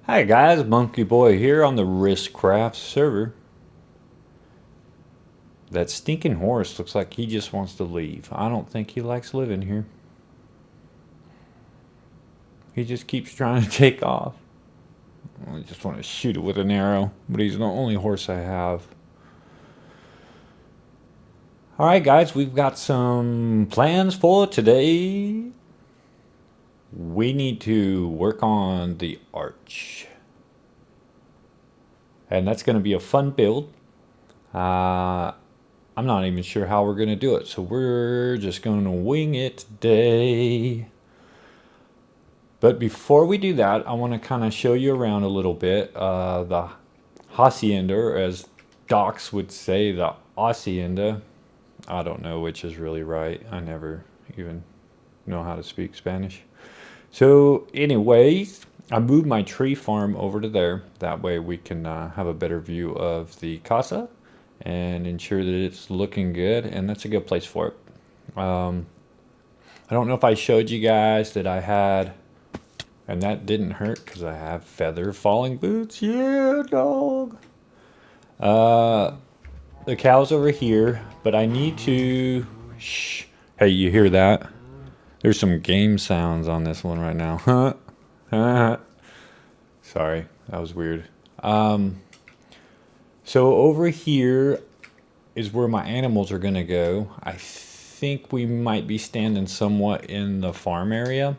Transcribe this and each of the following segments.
Hi guys, MummkeyBoy here on the RisKCraft server. That stinking horse looks like he just wants to leave. I don't think he likes living here. He just keeps trying to take off. I just want to shoot it with an arrow, but he's the only horse I have. Alright guys, we've got some plans for today. We need to work on the arch. And that's going to be a fun build. I'm not even sure how we're going to do it, so we're just going to wing it today. But before we do that, I want to kind of show you around a little bit. The Hacienda, or as Docs would say, the Hacienda. I don't know which is really right. I never even know how to speak Spanish. So anyways, I moved my tree farm over to there. That way we can have a better view of the casa and ensure that it's looking good, and that's a good place for it. I don't know if I showed you guys that I had, and that didn't hurt because I have feather falling boots. Yeah, dog. The cow's over here, but I need to... Shh. Hey, you hear that? There's some game sounds on this one right now. Sorry, that was weird. So over here is where my animals are gonna go. I think we might be standing somewhat in the farm area.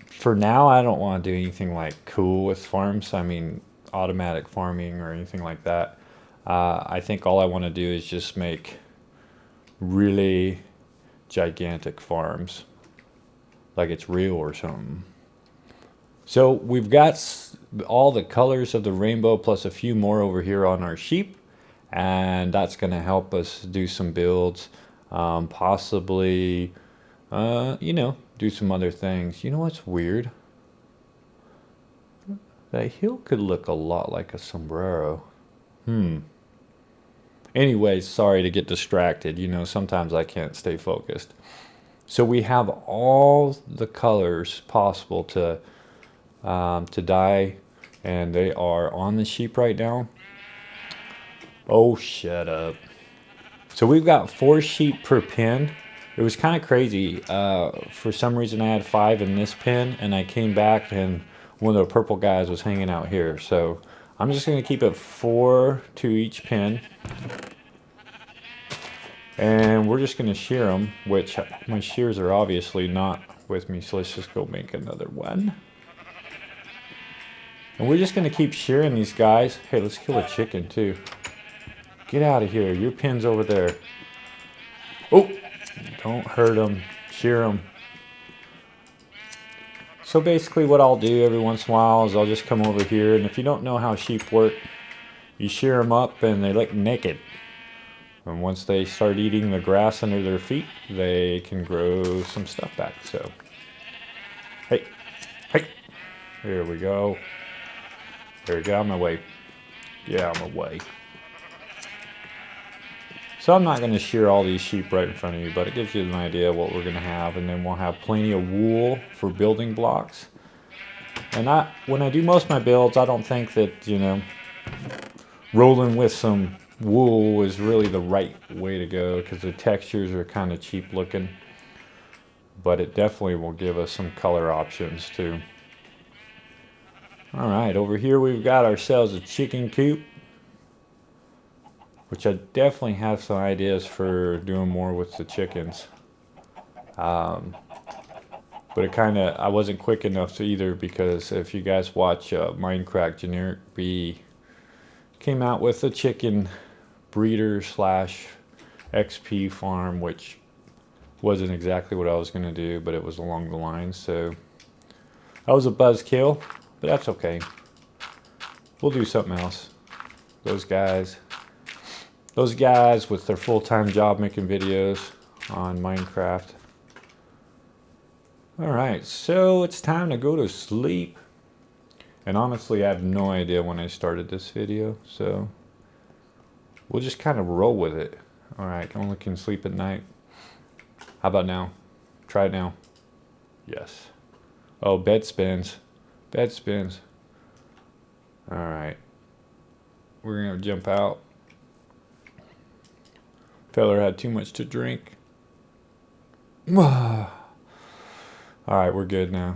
For now, I don't want to do anything like cool with farms. I mean, automatic farming or anything like that. I think all I want to do is just make really gigantic farms, like it's real or something. So we've got all the colors of the rainbow plus a few more over here on our sheep, and that's going to help us do some builds, possibly do some other things. You know what's weird? That hill could look a lot like a sombrero. Anyways, sorry to get distracted. You know, sometimes I can't stay focused. So we have all the colors possible to dye, and they are on the sheep right now. Oh, shut up. So we've got 4 sheep per pen. It was kind of crazy. For some reason I had 5 in this pen, and I came back and one of the purple guys was hanging out here. So I'm just going to keep it 4 to each pen. And we're just going to shear them, which my shears are obviously not with me, so let's just go make another one. And we're just going to keep shearing these guys. Hey, let's kill a chicken too. Get out of here. Your pin's over there. Oh, don't hurt them. Shear them. So basically what I'll do every once in a while is I'll just come over here, and if you don't know how sheep work, you shear them up and they look naked. And once they start eating the grass under their feet, they can grow some stuff back. So, hey, here we go. There, get out of my way. Get out of my way. So I'm not going to shear all these sheep right in front of you, but it gives you an idea of what we're going to have. And then we'll have plenty of wool for building blocks. And when I do most of my builds, I don't think that, rolling with some wool is really the right way to go, because the textures are kind of cheap looking. But it definitely will give us some color options too. Alright, over here we've got ourselves a chicken coop, which I definitely have some ideas for doing more with the chickens. But I wasn't quick enough to either, because if you guys watch Minecraft, Generic B came out with a chicken breeder / XP farm, which wasn't exactly what I was going to do, but it was along the lines. So that was a buzzkill, but that's okay. We'll do something else. Those guys with their full-time job making videos on Minecraft. Alright, so it's time to go to sleep. And honestly, I have no idea when I started this video, so we'll just kind of roll with it. Alright, only can sleep at night. How about now? Try it now. Yes. Oh, bed spins. Bed spins. All right. We're going to jump out. Feller had too much to drink. All right, we're good now.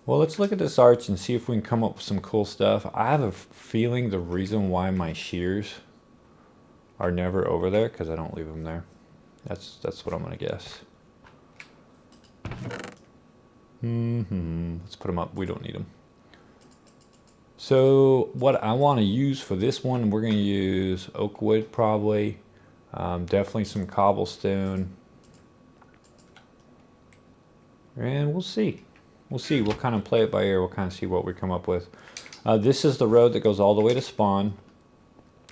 Well, let's look at this arch and see if we can come up with some cool stuff. I have a feeling the reason why my shears are never over there because I don't leave them there. That's what I'm gonna guess. Let's put them up. We don't need them. So what I want to use for this one, we're gonna use oak wood probably. Definitely some cobblestone. And we'll see. We'll see. We'll kind of play it by ear. We'll kind of see what we come up with. This is the road that goes all the way to spawn.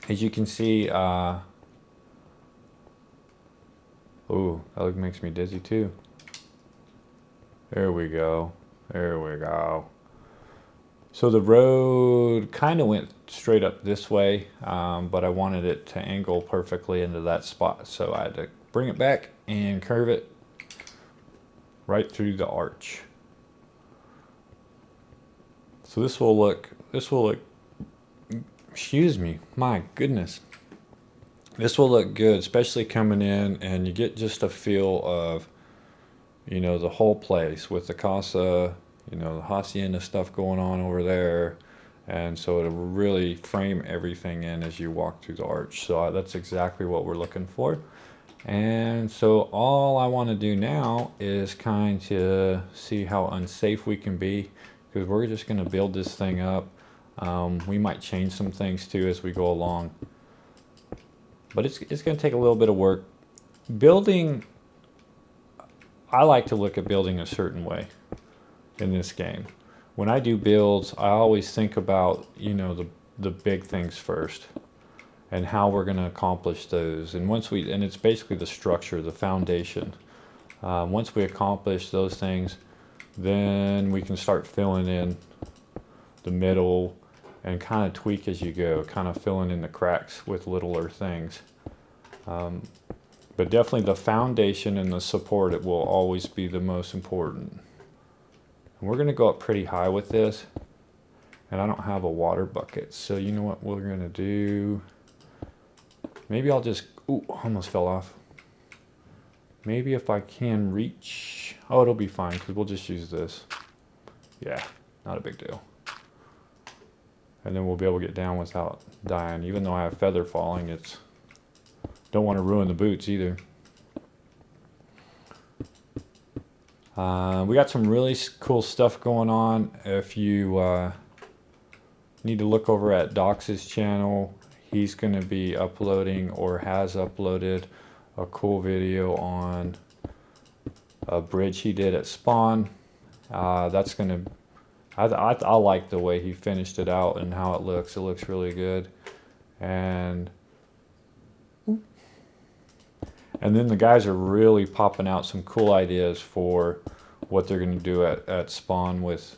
As you can see, ooh, that makes me dizzy too. There we go. There we go. So the road kind of went straight up this way, but I wanted it to angle perfectly into that spot. So I had to bring it back and curve it right through the arch. So this will look, excuse me, my goodness. This will look good, especially coming in and you get just a feel of, you know, the whole place with the casa, you know, the Hacienda stuff going on over there. And so it'll really frame everything in as you walk through the arch. So that's exactly what we're looking for. And so all I want to do now is kind of see how unsafe we can be, because we're just going to build this thing up. We might change some things too as we go along, but it's going to take a little bit of work. Building, I like to look at building a certain way in this game. When I do builds, I always think about, you know, the big things first and how we're going to accomplish those. And and it's basically the structure, the foundation. Once we accomplish those things, then we can start filling in the middle and kind of tweak as you go, kind of filling in the cracks with littler things. But definitely the foundation and the support, it will always be the most important. And we're going to go up pretty high with this, and I don't have a water bucket, so you know what we're going to do? Maybe I'll just, ooh, almost fell off. Maybe if I can reach, oh, it'll be fine because we'll just use this. Yeah, not a big deal. And then we'll be able to get down without dying. Even though I have feather falling, don't want to ruin the boots either. We got some really cool stuff going on. If you need to look over at Dox's channel, he's going to be uploading or has uploaded a cool video on a bridge he did at spawn. That's going to, I like the way he finished it out and how it looks. It looks really good. And then the guys are really popping out some cool ideas for what they're going to do at spawn with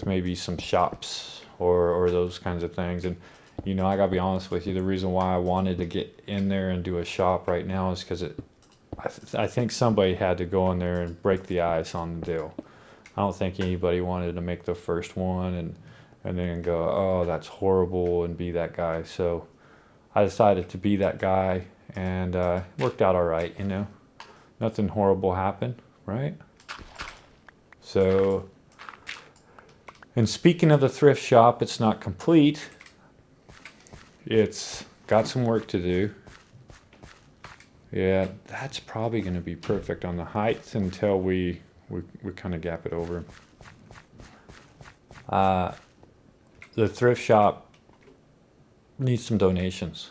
maybe some shops or those kinds of things. And you know, I gotta be honest with you, the reason why I wanted to get in there and do a shop right now is because I think somebody had to go in there and break the ice on the deal. I don't think anybody wanted to make the first one and then go, oh, that's horrible, and be that guy. So I decided to be that guy, and it worked out all right, you know. Nothing horrible happened, right? So, and speaking of the thrift shop, it's not complete. It's got some work to do. Yeah, that's probably going to be perfect on the height until we kind of gap it over. The thrift shop needs some donations.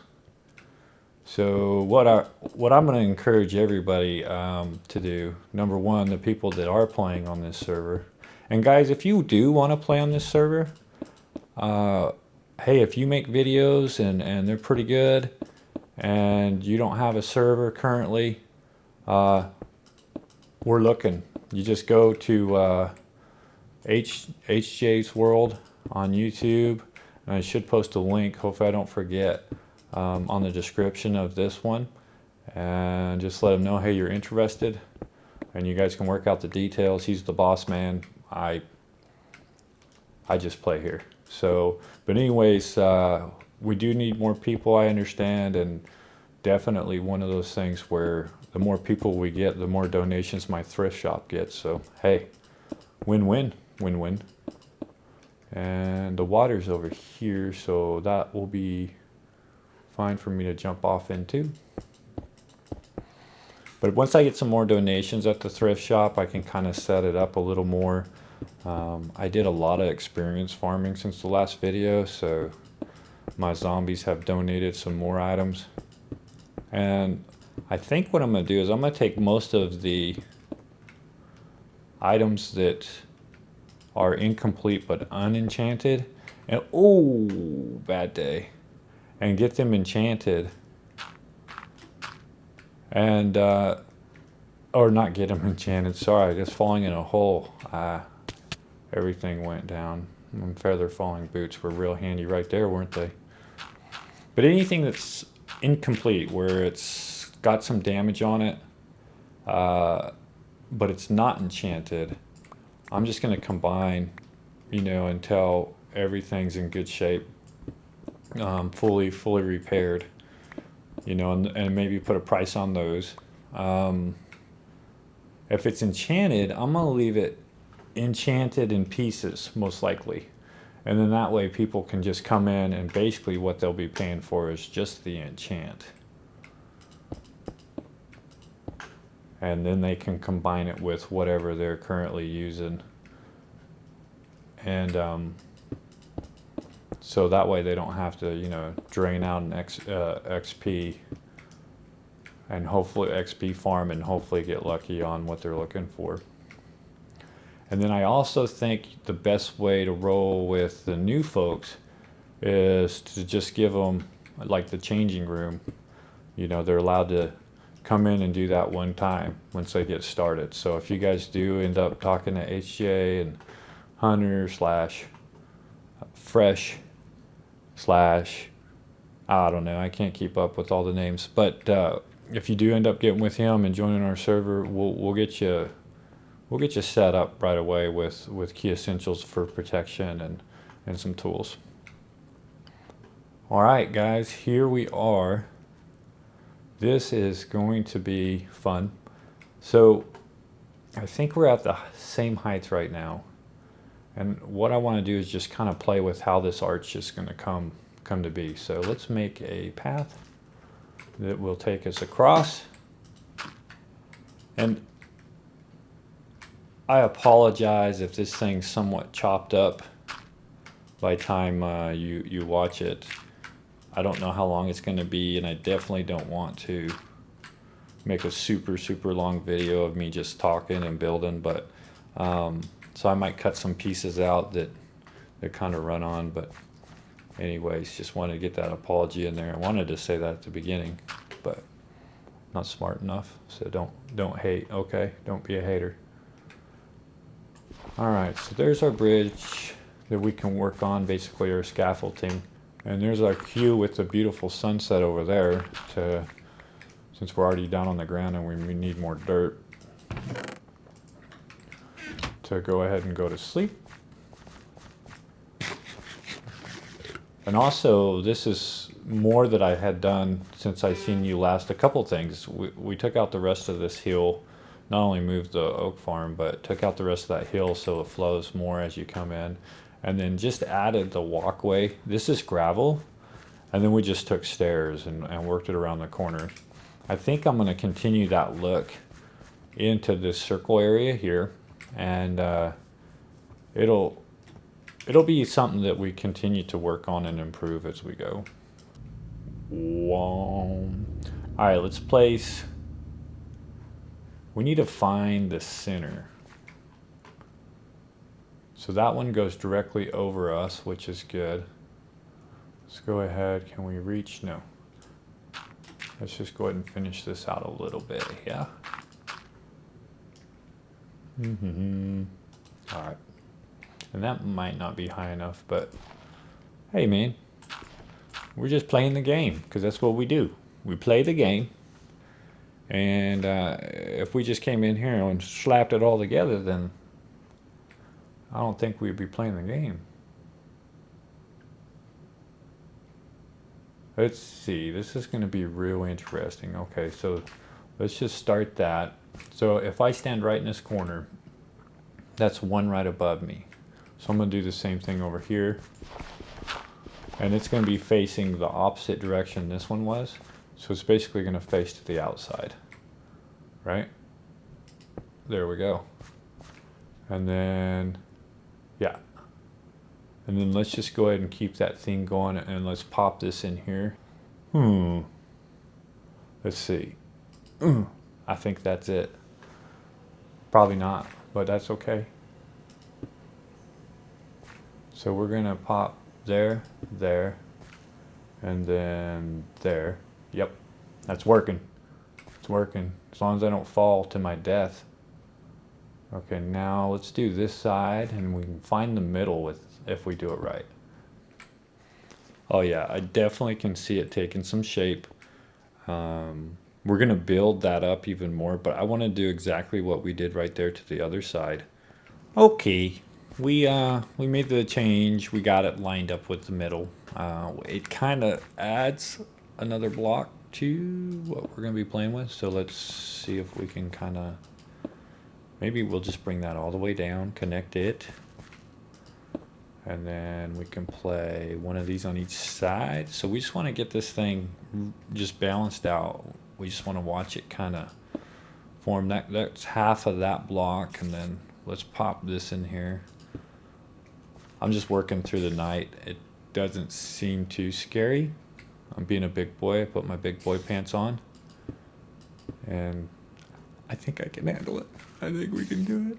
So what I'm going to encourage everybody to do, number one, the people that are playing on this server, and guys, if you do want to play on this server, hey, if you make videos and they're pretty good and you don't have a server currently, we're looking. You just go to HJ's World on YouTube, and I should post a link, hopefully I don't forget, on the description of this one, and just let him know, hey, you're interested, and you guys can work out the details. He's the boss man. I just play here. So, but anyways, we do need more people, I understand, and definitely one of those things where the more people we get, the more donations my thrift shop gets. So, hey, win-win, win-win. And the water's over here, so that will be fine for me to jump off into. But once I get some more donations at the thrift shop, I can kind of set it up a little more. I did a lot of experience farming since the last video, so my zombies have donated some more items. And I think what I'm going to do is I'm going to take most of the items that are incomplete but unenchanted, and oh, bad day, and get them enchanted. And or not get them enchanted, sorry, just falling in a hole. Everything went down. Feather falling boots were real handy right there, weren't they? But anything that's incomplete, where it's got some damage on it, but it's not enchanted, I'm just going to combine, you know, until everything's in good shape, fully repaired, you know, and maybe put a price on those. If it's enchanted, I'm going to leave it enchanted in pieces, most likely. And then that way people can just come in and basically what they'll be paying for is just the enchant. And then they can combine it with whatever they're currently using. And so that way they don't have to, you know, drain out an XP and hopefully XP farm and hopefully get lucky on what they're looking for. And then I also think the best way to roll with the new folks is to just give them like the changing room. You know, they're allowed to come in and do that one time once they get started. So if you guys do end up talking to HJ and Hunter / Fresh / I don't know, I can't keep up with all the names, but if you do end up getting with him and joining our server, we'll get you set up right away with key essentials for protection and some tools. All right, guys, here we are. This is going to be fun. So I think we're at the same heights right now. And what I want to do is just kind of play with how this arch is going to come to be. So let's make a path that will take us across. And I apologize if this thing's somewhat chopped up by the time you watch it. I don't know how long it's going to be, and I definitely don't want to make a super long video of me just talking and building, but so I might cut some pieces out that kind of run on. But anyways, just wanted to get that apology in there. I wanted to say that at the beginning, but not smart enough, so don't hate, okay? Don't be a hater. All right, so there's our bridge that we can work on, basically our scaffolding. And there's our queue with the beautiful sunset over there, since we're already down on the ground and we need more dirt to go ahead and go to sleep. And also, this is more that I had done since I seen you last. A couple things. We took out the rest of this hill, not only moved the oak farm, but took out the rest of that hill so it flows more as you come in. And then just added the walkway. This is gravel. And then we just took stairs and worked it around the corner. I think I'm going to continue that look into this circle area here. And it'll be something that we continue to work on and improve as we go. All right, let's place. We need to find the center. So that one goes directly over us, which is good. Let's go ahead. Can we reach? No. Let's just go ahead and finish this out a little bit, yeah? All right. And that might not be high enough, but hey, man, we're just playing the game, because that's what we do. We play the game. And if we just came in here and slapped it all together, then I don't think we'd be playing the game. Let's see, this is going to be real interesting. Okay, so let's just start that. So if I stand right in this corner, that's one right above me. So I'm going to do the same thing over here. And it's going to be facing the opposite direction this one was. So it's basically going to face to the outside. Right? There we go. And then, yeah. And then let's just go ahead and keep that thing going, and let's pop this in here. Let's see. I think that's it. Probably not, but that's okay. So we're gonna pop there, there, and then there. Yep, that's working. It's working, as long as I don't fall to my death. Okay, now let's do this side, and we can find the middle with if we do it right. Oh yeah, I definitely can see it taking some shape. We're gonna build that up even more, but I want to do exactly what we did right there to the other side. Okay, we made the change. We got it lined up with the middle. It kind of adds another block to what we're gonna be playing with. So let's see if we can kind of, maybe we'll just bring that all the way down, connect it. And then we can play one of these on each side. So we just want to get this thing just balanced out. We just want to watch it kind of form. That's half of that block. And then let's pop this in here. I'm just working through the night. It doesn't seem too scary. I'm being a big boy. I put my big boy pants on. And I think I can handle it. I think we can do it.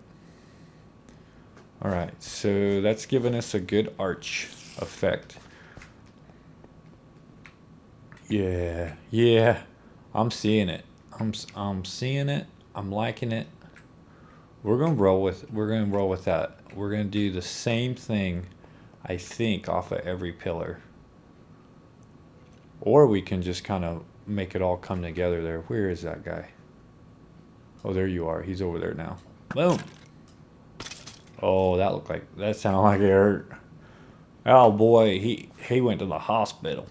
All right, so that's giving us a good arch effect. Yeah, I'm seeing it. I'm seeing it. I'm liking it. We're gonna roll with that. We're gonna do the same thing, I think, off of every pillar. Or we can just kind of make it all come together there. Where is that guy? Oh, there you are. He's over there now. Boom. Oh, that sounded like it hurt. Oh boy, he went to the hospital.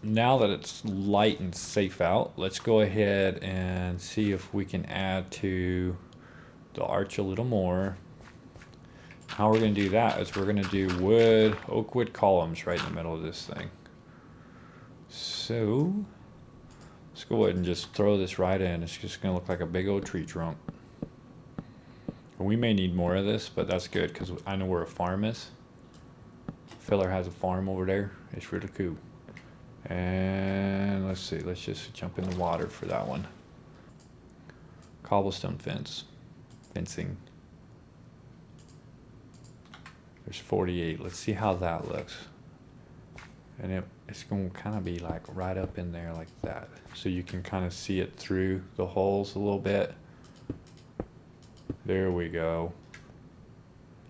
Now that it's light and safe out, let's go ahead and see if we can add to the arch a little more. How we're going to do that is we're going to do oak wood columns right in the middle of this thing. So let's go ahead and just throw this right in. It's just going to look like a big old tree trunk. We may need more of this, but that's good because I know where a farm is. Filler has a farm over there. It's really cool. And let's see, let's just jump in the water for that one. Cobblestone fencing. There's 48. Let's see how that looks. And it's going to kind of be like right up in there like that. So you can kind of see it through the holes a little bit. There we go.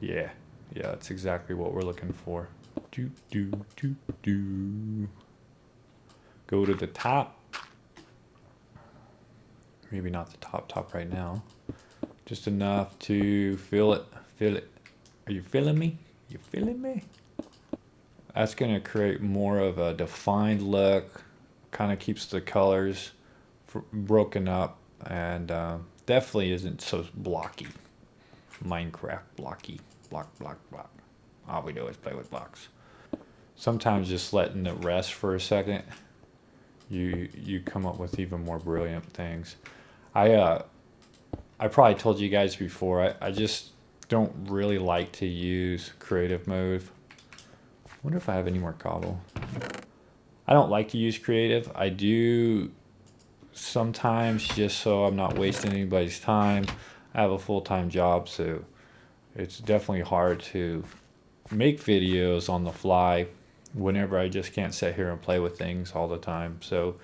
Yeah, that's exactly what we're looking for. Go to the top. Maybe not the top right now. Just enough to feel it. Are you feeling me? You feeling me? That's going to create more of a defined look. Kind of keeps the colors broken up, and definitely isn't so blocky. Minecraft blocky. Block. All we do is play with blocks. Sometimes just letting it rest for a second, you come up with even more brilliant things. I probably told you guys before, I just don't really like to use creative mode. I wonder if I have any more cobble. I don't like to use creative. I do sometimes just so I'm not wasting anybody's time. I have a full-time job, so it's definitely hard to make videos on the fly whenever I just can't sit here and play with things all the time. So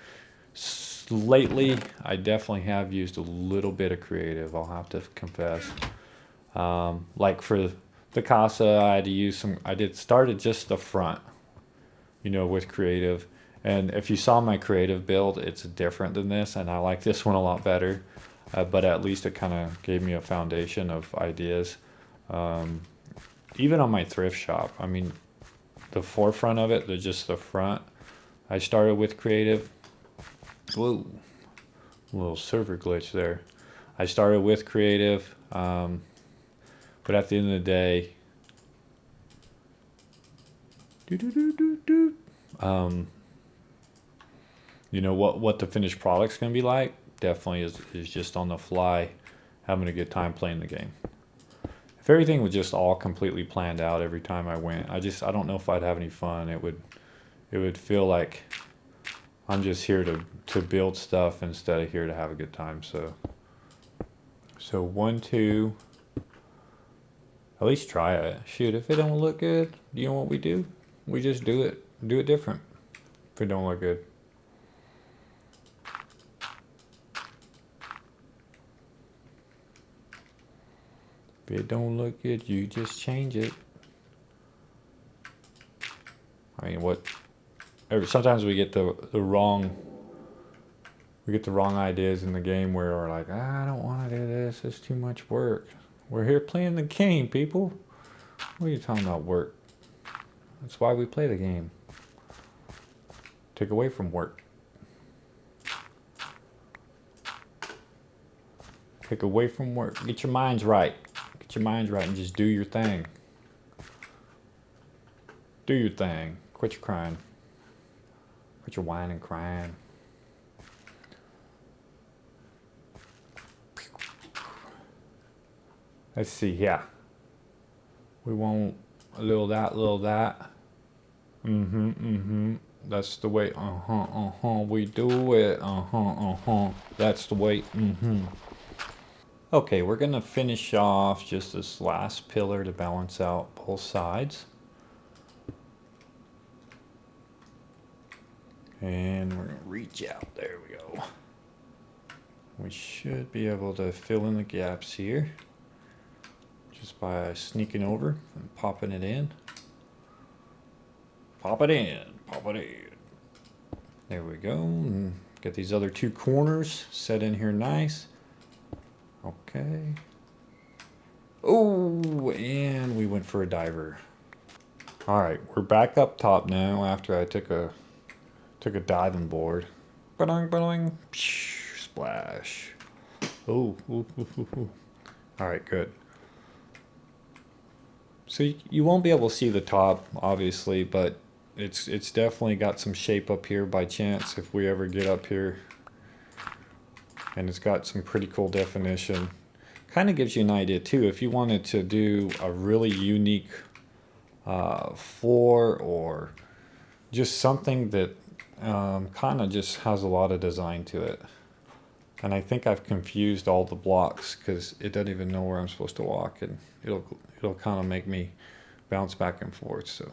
lately, I definitely have used a little bit of creative, I'll have to confess. Like for the casa, I had to use started just the front, with creative. And if you saw my creative build, it's different than this, and I like this one a lot better. But at least it kind of gave me a foundation of ideas. Even on my thrift shop, I mean, the forefront of it, just the front, I started with creative. Whoa, a little server glitch there. I started with creative, but at the end of the day, you know what the finished product's gonna be like. Definitely is just on the fly, having a good time playing the game. If everything was just all completely planned out every time I went, I don't know if I'd have any fun. It would feel like I'm just here to build stuff instead of here to have a good time. So 1, 2. At least try it. Shoot, if it don't look good, you know what we do? We just do it different. If it don't look good. If it don't look good, you just change it. I mean, sometimes we get the wrong ideas in the game where we're like, I don't want to do this. It's too much work. We're here playing the game, people. What are you talking about work? That's why we play the game. Take away from work. Take away from work. Get your minds right. Get your minds right and just do your thing. Do your thing. Quit your crying. Quit your whining and crying. Let's see, yeah. We want a little that. That's the way, we do it. That's the way, Okay, we're gonna finish off just this last pillar to balance out both sides. And we're gonna reach out, there we go. We should be able to fill in the gaps here just by sneaking over and popping it in. Pop it in, pop it in. There we go. And get these other 2 corners set in here nice. Okay. Oh, and we went for a diver. All right, we're back up top now after I took a diving board. Ba-ding, ba-ding, splash. Oh, ooh. All right, good. So you won't be able to see the top, obviously, but it's definitely got some shape up here by chance if we ever get up here. And it's got some pretty cool definition. Kind of gives you an idea too, if you wanted to do a really unique floor or just something that kind of just has a lot of design to it. And I think I've confused all the blocks because it doesn't even know where I'm supposed to walk, and it'll kind of make me bounce back and forth. So,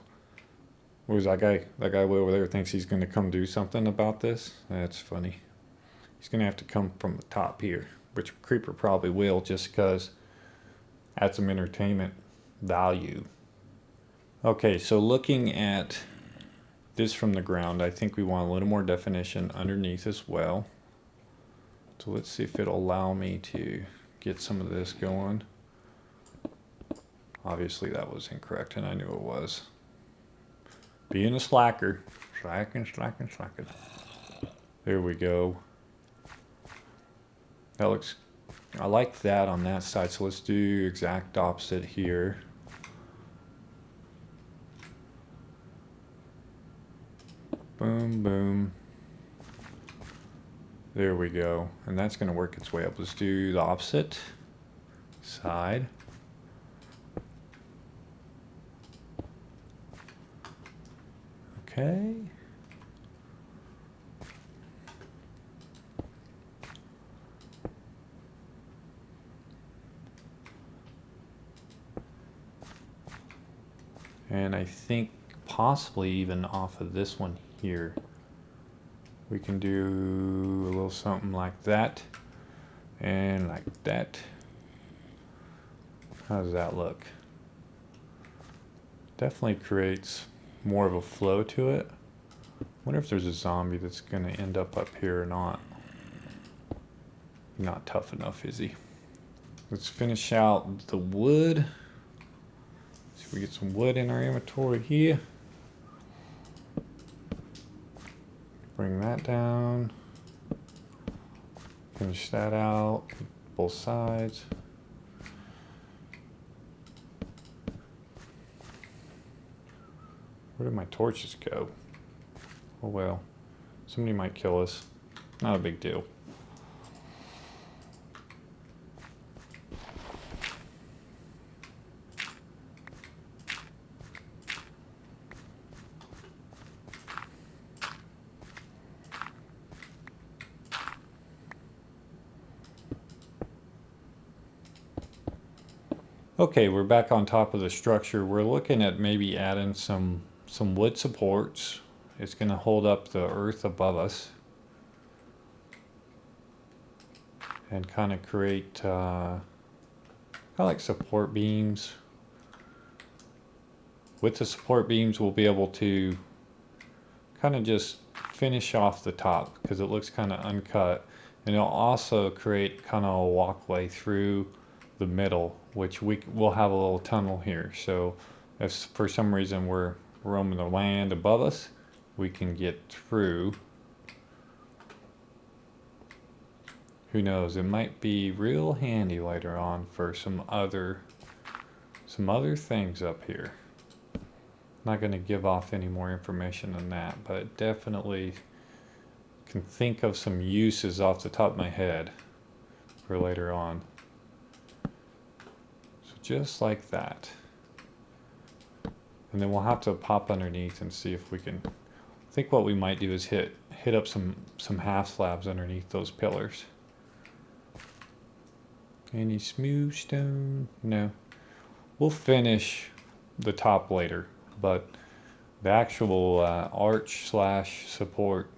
whereas that guy way over there thinks he's going to come do something about this. That's funny. He's going to have to come from the top here, which Creeper probably will, just because add some entertainment value. Okay, so looking at this from the ground, I think we want a little more definition underneath as well. So let's see if it'll allow me to get some of this going. Obviously that was incorrect, and I knew it was. Being a slacker. Slacking. There we go. That looks, I like that on that side, so let's do exact opposite here. Boom, boom. There we go. And that's going to work its way up. Let's do the opposite side. Okay. And I think possibly even off of this one here, we can do a little something like that and like that. How does that look? Definitely creates more of a flow to it. Wonder if there's a zombie that's gonna end up here or not. Not tough enough, is he? Let's finish out the wood. See if we get some wood in our inventory here. bring that down. Finish that out, both sides. Where did my torches go? Oh well, somebody might kill us. Not a big deal. Okay, we're back on top of the structure. We're looking at maybe adding some wood supports. It's going to hold up the earth above us and kind of create kind of like support beams. With the support beams, we'll be able to kind of just finish off the top because it looks kind of uncut, and it'll also create kind of a walkway through the middle, which we'll have a little tunnel here. So if for some reason we're roaming the land above us, we can get through. Who knows, it might be real handy later on for some other things up here. Not going to give off any more information than that, but definitely can think of some uses off the top of my head for later on. So just like that. And then we'll have to pop underneath and see if we can. I think what we might do is hit up some half slabs underneath those pillars. Any smooth stone? No. We'll finish the top later, but the actual arch slash support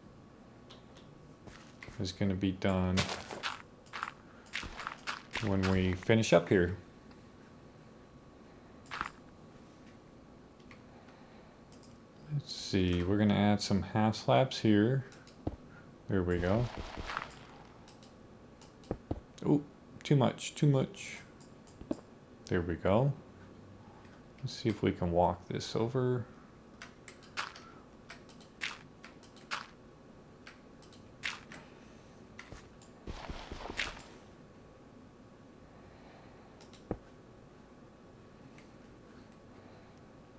is going to be done when we finish up here. Let's see, we're going to add some half slabs here. There we go. Oh, too much. There we go. Let's see if we can walk this over.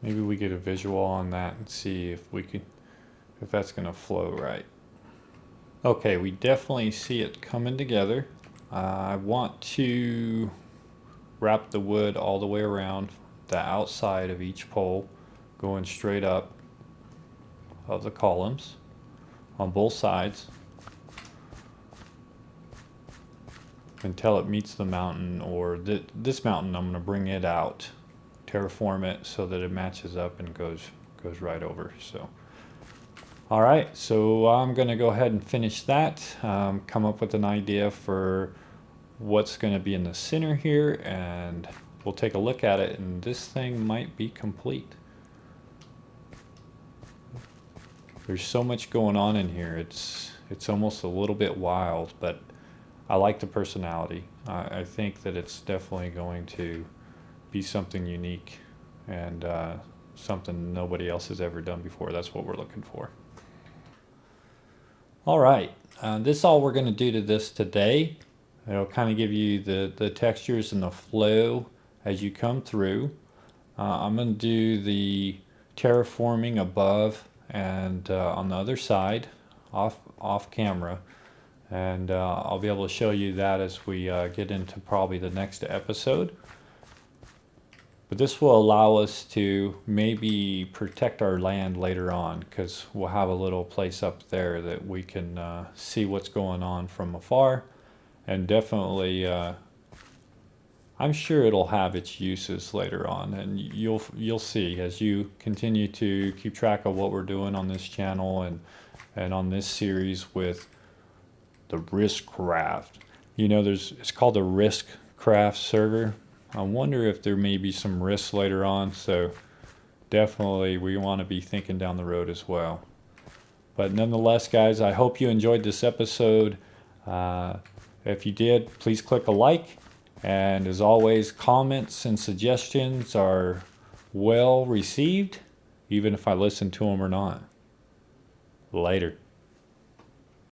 Maybe we get a visual on that and see if that's going to flow right. Okay, we definitely see it coming together. I want to wrap the wood all the way around the outside of each pole, going straight up of the columns on both sides until it meets the mountain, or this mountain. I'm going to bring it out, terraform it so that it matches up and goes right over. So all right, so I'm going to go ahead and finish that, come up with an idea for what's going to be in the center here, and we'll take a look at it, and this thing might be complete. There's so much going on in here. It's almost a little bit wild, but I like the personality. I think that it's definitely going to be something unique and something nobody else has ever done before. That's what we're looking for. All right, this is all we're going to do to this today. It'll kind of give you the textures and the flow as you come through. I'm going to do the terraforming above and on the other side off camera, and I'll be able to show you that as we get into probably the next episode. But this will allow us to maybe protect our land later on, because we'll have a little place up there that we can see what's going on from afar. And definitely, I'm sure it'll have its uses later on, and you'll see as you continue to keep track of what we're doing on this channel and on this series with the RisKCraft. You know, it's called the RisKCraft server. I wonder if there may be some risks later on, so definitely we want to be thinking down the road as well. But nonetheless, guys, I hope you enjoyed this episode. If you did, please click a like. And as always, comments and suggestions are well received, even if I listen to them or not. Later.